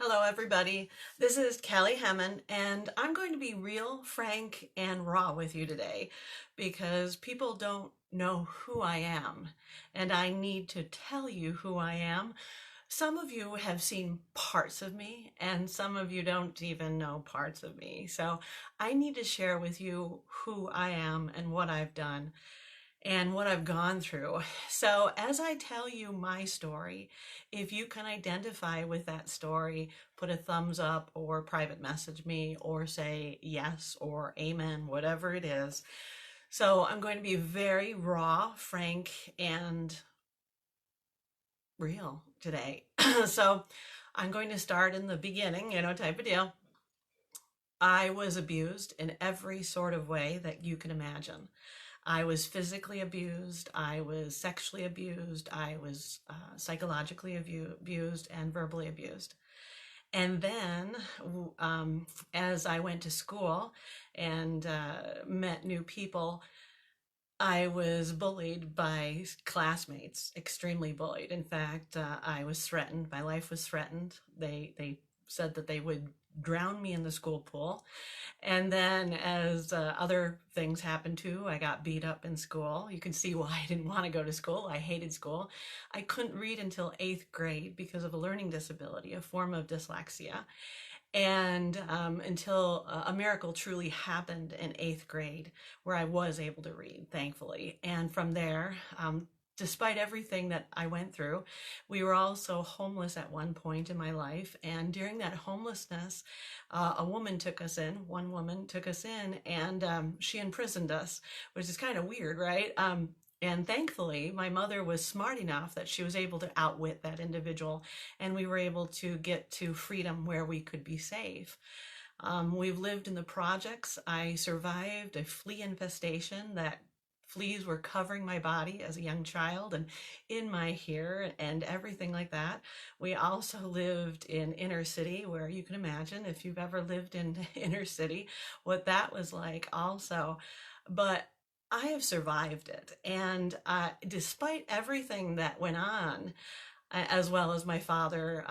Hello, everybody. This is Callie Hemmon, and I'm going to be real, frank, and raw with you today because people don't know who I am, and I need to tell you who I am. Some of you have seen parts of me, and some of you don't even know parts of me. So I need to share with you who I am and what I've done and what I've gone through. So, as I tell you my story, if you can identify with that story, put a thumbs up or private message me or say yes or amen, whatever it is. So, I'm going to be very raw, frank, and real today. So, I'm going to start in the beginning, type of deal. I was abused in every sort of way that you can imagine. I was physically abused, I was sexually abused, I was psychologically abused, and verbally abused. And then, as I went to school and met new people, I was bullied by classmates, extremely bullied. In fact, I was threatened. My life was threatened. They said that they would drown me in the school pool. And then, as other things happened too, I got beat up in school. You can see why I didn't want to go to school. I hated school. I couldn't read until eighth grade because of a learning disability, a form of dyslexia. And until a miracle truly happened in eighth grade, where I was able to read, thankfully. And from there, despite everything that I went through, we were also homeless at one point in my life. And during that homelessness, a woman took us in, one woman took us in, and she imprisoned us, which is kind of weird, right? And thankfully, my mother was smart enough that she was able to outwit that individual, and we were able to get to freedom where we could be safe. We've lived in the projects. I survived a flea infestation that fleas were covering my body as a young child and in my hair and everything like that. We also lived in inner city, where you can imagine if you've ever lived in inner city what that was like also. But I have survived it. And despite everything that went on, as well as my father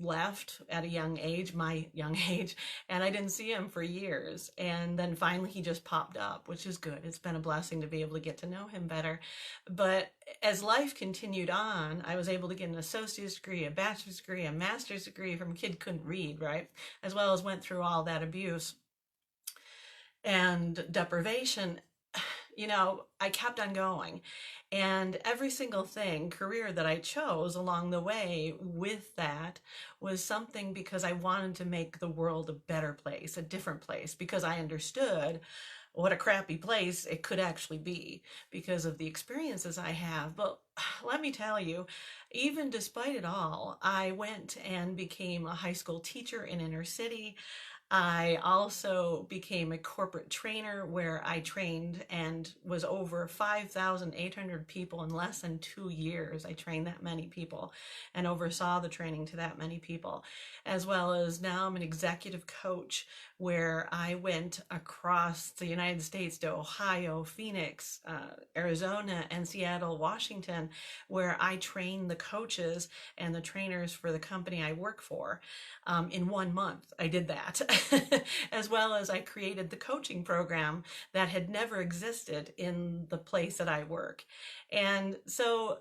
left at a young age, my young age, and I didn't see him for years. And then finally he just popped up, which is good. It's been a blessing to be able to get to know him better. But as life continued on, I was able to get an associate's degree, a bachelor's degree, a master's degree from a kid who couldn't read, right? As well as went through all that abuse and deprivation. I kept on going. And every single career that I chose along the way with that was something because I wanted to make the world a better place, a different place, because I understood what a crappy place it could actually be because of the experiences I have. But let me tell you, even despite it all, I went and became a high school teacher in inner city. I also became a corporate trainer where I trained and was over 5,800 people in less than 2 years. I trained that many people and oversaw the training to that many people, as well as now I'm an executive coach where I went across the United States to Ohio, Phoenix, Arizona, and Seattle, Washington, where I train the coaches and the trainers for the company I work for. In 1 month, I did that, as well as I created the coaching program that had never existed in the place that I work. And so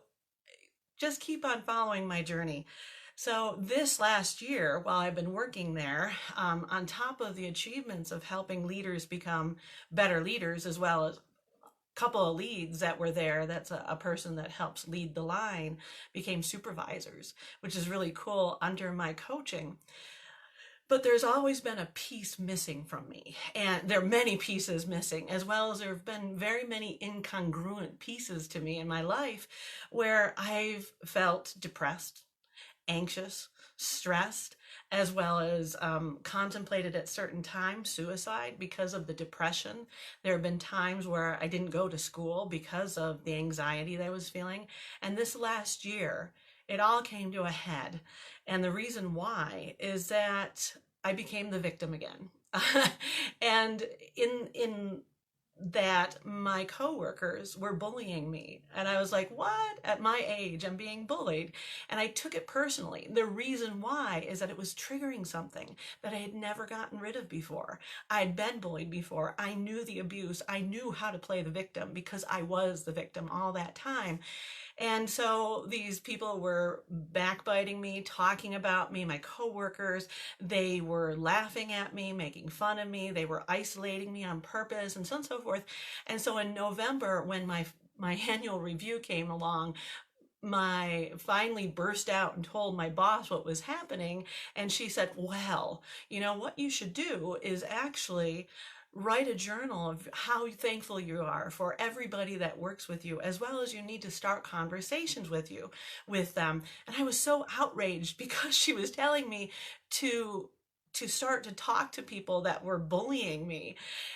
just keep on following my journey. So this last year, while I've been working there, on top of the achievements of helping leaders become better leaders, as well as couple of leads that were there, that's a person that helps lead the line, became supervisors, which is really cool under my coaching. But there's always been a piece missing from me, and there are many pieces missing, as well as there have been very many incongruent pieces to me in my life where I've felt depressed, anxious, stressed, as well as contemplated at certain times suicide because of the depression. There have been times where I didn't go to school because of the anxiety that I was feeling. And this last year, it all came to a head. And the reason why is that I became the victim again. And in that my coworkers were bullying me. And I was like, what? At my age, I'm being bullied. And I took it personally. The reason why is that it was triggering something that I had never gotten rid of before. I had been bullied before. I knew the abuse. I knew how to play the victim because I was the victim all that time. And so these people were backbiting me, talking about me, my coworkers. They were laughing at me, making fun of me. They were isolating me on purpose and so on and so forth. And so in November, when my annual review came along, my finally burst out and told my boss what was happening. And she said, well, you know, what you should do is actually write a journal of how thankful you are for everybody that works with you, as well as you need to start conversations with them. And I was so outraged because she was telling me to start to talk to people that were bullying me.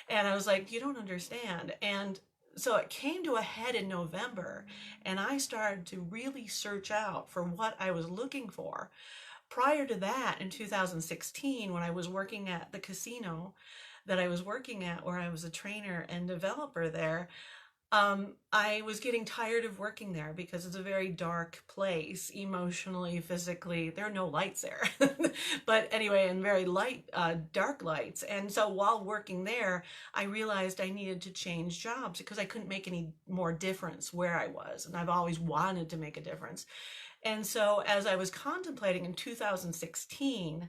And I was like, you don't understand. And so it came to a head in November, and I started to really search out for what I was looking for. Prior to that, in 2016, when I was working at the casino that I was working at, where I was a trainer and developer there, I was getting tired of working there because it's a very dark place, emotionally, physically. There are no lights there. But anyway, and very light, dark lights. And so while working there, I realized I needed to change jobs because I couldn't make any more difference where I was. And I've always wanted to make a difference. And so as I was contemplating in 2016,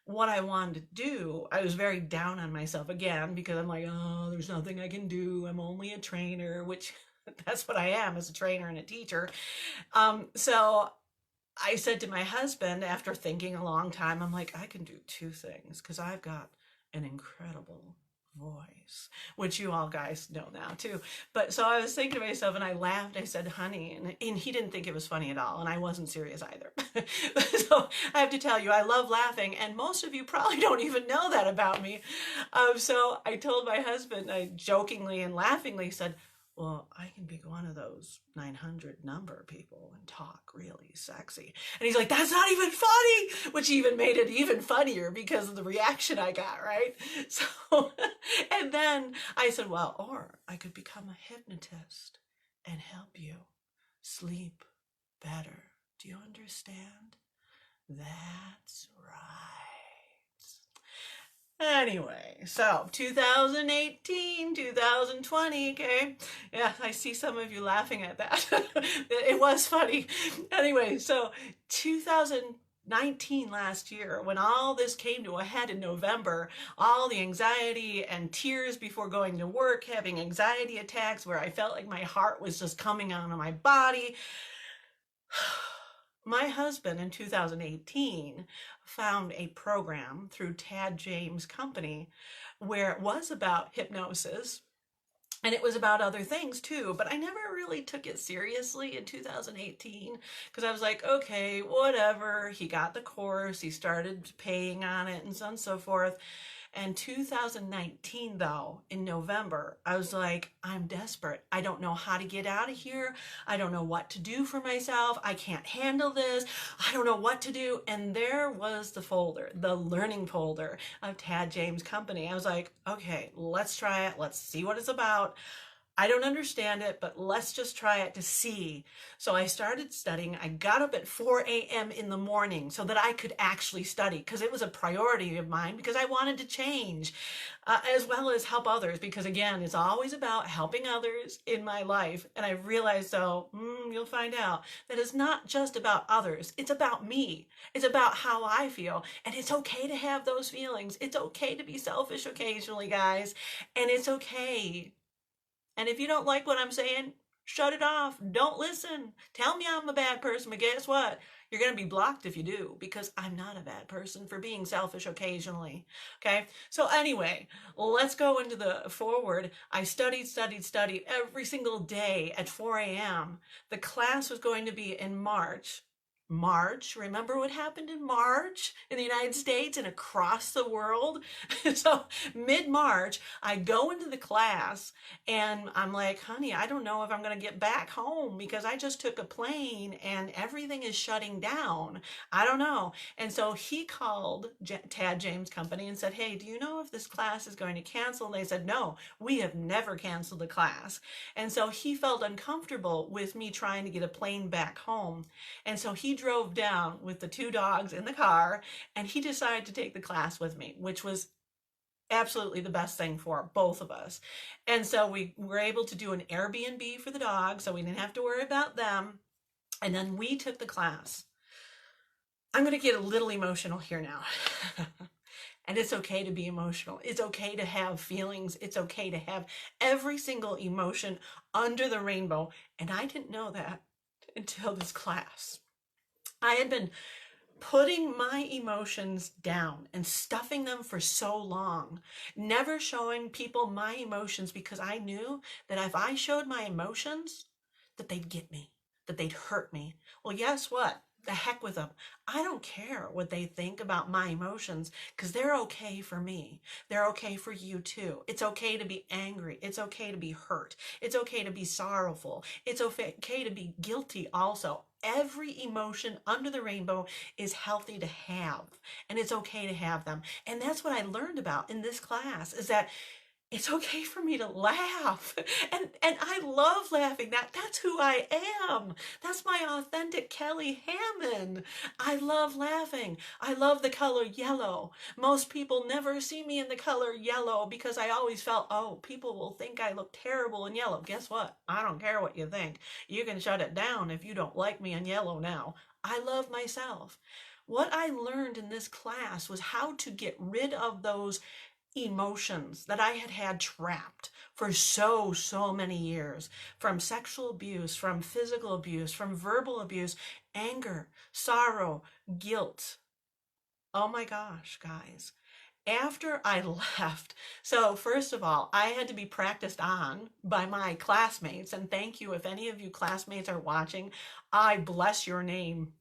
what I wanted to do, I was very down on myself again because I'm like, oh, there's nothing I can do. I'm only a trainer, which that's what I am, as a trainer and a teacher. So I said to my husband, after thinking a long time, I'm like, I can do two things because I've got an incredible voice, which you all guys know now too. But so I was thinking to myself, and I laughed. I said, honey, and he didn't think it was funny at all, and I wasn't serious either. So I have to tell you, I love laughing, and most of you probably don't even know that about me. So I told my husband, I jokingly and laughingly said, well, I can be one of those 900 number people and talk really sexy. And he's like, that's not even funny, which even made it even funnier because of the reaction I got, right? So, and then I said, well, or I could become a hypnotist and help you sleep better. Do you understand? That's right. Anyway, so 2018, 2020, okay? Yeah, I see some of you laughing at that. It was funny. Anyway, so 2019, last year, when all this came to a head in November, all the anxiety and tears before going to work, having anxiety attacks where I felt like my heart was just coming out of my body. My husband in 2018 found a program through Tad James' company where it was about hypnosis, and it was about other things too, but I never really took it seriously in 2018 because I was like, okay, whatever. He got the course, he started paying on it, and so on and so forth. And 2019, though, in November, I was like, I'm desperate. I don't know how to get out of here. I don't know what to do for myself. I can't handle this. I don't know what to do. And there was the folder, the learning folder of Tad James' company. I was like, okay, let's try it. Let's see what it's about. I don't understand it, but let's just try it to see. So I started studying. I got up at 4 a.m. in the morning so that I could actually study because it was a priority of mine because I wanted to change as well as help others because, again, it's always about helping others in my life. And I realized, though, you'll find out that it's not just about others. It's about me. It's about how I feel. And it's okay to have those feelings. It's okay to be selfish occasionally, guys. And it's okay. And if you don't like what I'm saying, shut it off. Don't listen. Tell me I'm a bad person, but guess what? You're going to be blocked if you do, because I'm not a bad person for being selfish occasionally. Okay? So anyway, let's go into the forward. I studied every single day at 4 a.m. The class was going to be in March. March. Remember what happened in March in the United States and across the world? So mid-March, I go into the class and I'm like, honey, I don't know if I'm going to get back home because I just took a plane and everything is shutting down. I don't know. And so he called Tad James Company and said, hey, do you know if this class is going to cancel? And they said, no, we have never canceled a class. And so he felt uncomfortable with me trying to get a plane back home. And so he drove down with the two dogs in the car and he decided to take the class with me, which was absolutely the best thing for both of us. And so we were able to do an Airbnb for the dogs, so we didn't have to worry about them. And then we took the class. I'm going to get a little emotional here now. And it's okay to be emotional. It's okay to have feelings. It's okay to have every single emotion under the rainbow. And I didn't know that until this class. I had been putting my emotions down and stuffing them for so long, never showing people my emotions because I knew that if I showed my emotions, that they'd get me, that they'd hurt me. Well, guess what? The heck with them. I don't care what they think about my emotions because they're okay for me. They're okay for you too. It's okay to be angry. It's okay to be hurt. It's okay to be sorrowful. It's okay to be guilty also. Every emotion under the rainbow is healthy to have, and it's okay to have them. And that's what I learned about in this class is that it's okay for me to laugh. And I love laughing. That's who I am. That's my authentic Kelly Hammond. I love laughing. I love the color yellow. Most people never see me in the color yellow because I always felt, oh, people will think I look terrible in yellow. Guess what? I don't care what you think. You can shut it down if you don't like me in yellow now. I love myself. What I learned in this class was how to get rid of those emotions that I had had trapped for so many years, from sexual abuse, from physical abuse, from verbal abuse, anger, sorrow, guilt. Oh my gosh, guys. After I left, so first of all, I had to be practiced on by my classmates, and thank you if any of you classmates are watching. I bless your name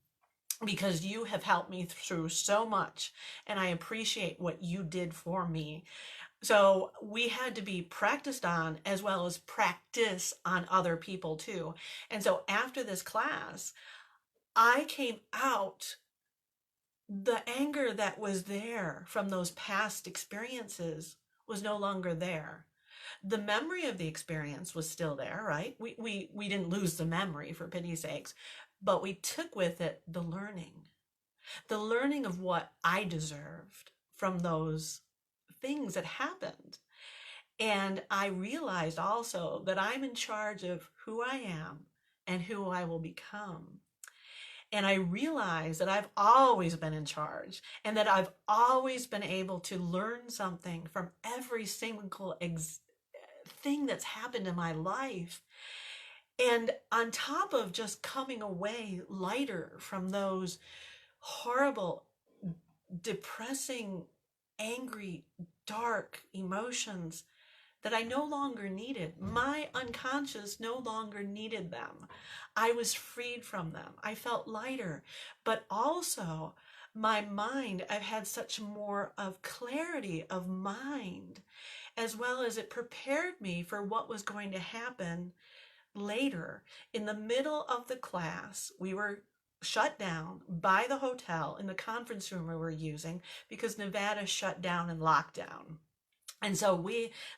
because you have helped me through so much and I appreciate what you did for me. So we had to be practiced on as well as practice on other people too. And so after this class, I came out, the anger that was there from those past experiences was no longer there. The memory of the experience was still there, right? We didn't lose the memory, for pity's sakes, but we took with it the learning of what I deserved from those things that happened. And I realized also that I'm in charge of who I am and who I will become. And I realized that I've always been in charge and that I've always been able to learn something from every single thing that's happened in my life. And on top of just coming away lighter from those horrible, depressing, angry, dark emotions that I no longer needed. My unconscious no longer needed them. I was freed from them. I felt lighter, but also my mind, I've had such more of clarity of mind, as well as it prepared me for what was going to happen later. In the middle of the class, we were shut down by the hotel in the conference room we were using because Nevada shut down and locked down. And so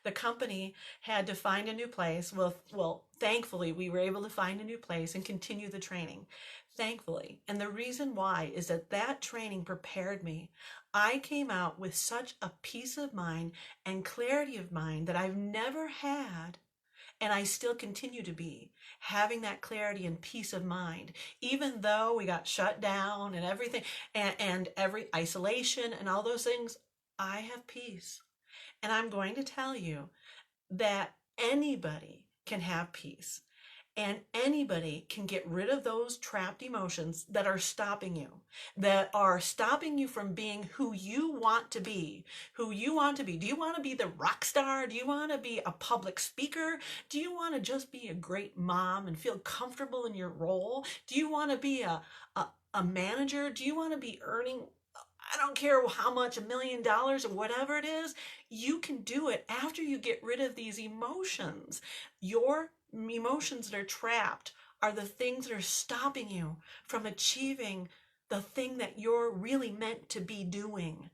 the company had to find a new place. Well, thankfully, we were able to find a new place and continue the training. Thankfully. And the reason why is that training prepared me. I came out with such a peace of mind and clarity of mind that I've never had. And I still continue to be having that clarity and peace of mind, even though we got shut down and everything and every isolation and all those things. I have peace. And I'm going to tell you that anybody can have peace and anybody can get rid of those trapped emotions that are stopping you from being who you want to be, Do you want to be the rock star? Do you want to be a public speaker? Do you want to just be a great mom and feel comfortable in your role? Do you want to be a manager? Do you want to be earning, I don't care how much, $1 million or whatever it is? You can do it after you get rid of these emotions. Your emotions that are trapped are the things that are stopping you from achieving the thing that you're really meant to be doing.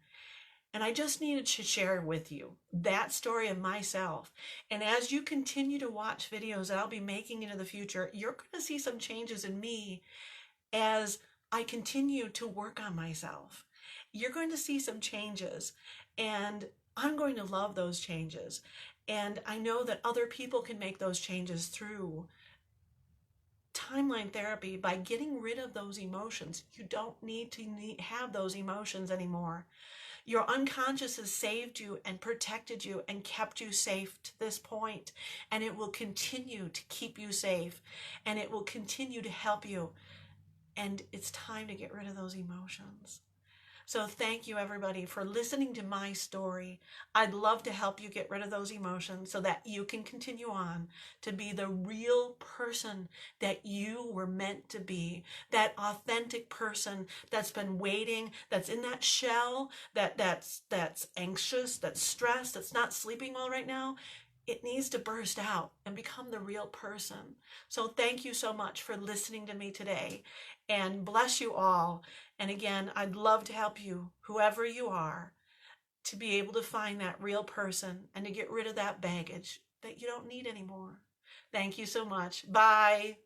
And I just needed to share with you that story of myself. And as you continue to watch videos that I'll be making into the future, you're going to see some changes in me as I continue to work on myself. You're going to see some changes, and I'm going to love those changes. And I know that other people can make those changes through timeline therapy by getting rid of those emotions. You don't need to have those emotions anymore. Your unconscious has saved you and protected you and kept you safe to this point, and it will continue to keep you safe, and it will continue to help you. And it's time to get rid of those emotions. So thank you, everybody, for listening to my story. I'd love to help you get rid of those emotions so that you can continue on to be the real person that you were meant to be, that authentic person that's been waiting, that's in that shell, that's anxious, that's stressed, that's not sleeping well right now. It needs to burst out and become the real person. So thank you so much for listening to me today, and bless you all. And again, I'd love to help you, whoever you are, to be able to find that real person and to get rid of that baggage that you don't need anymore. Thank you so much. Bye.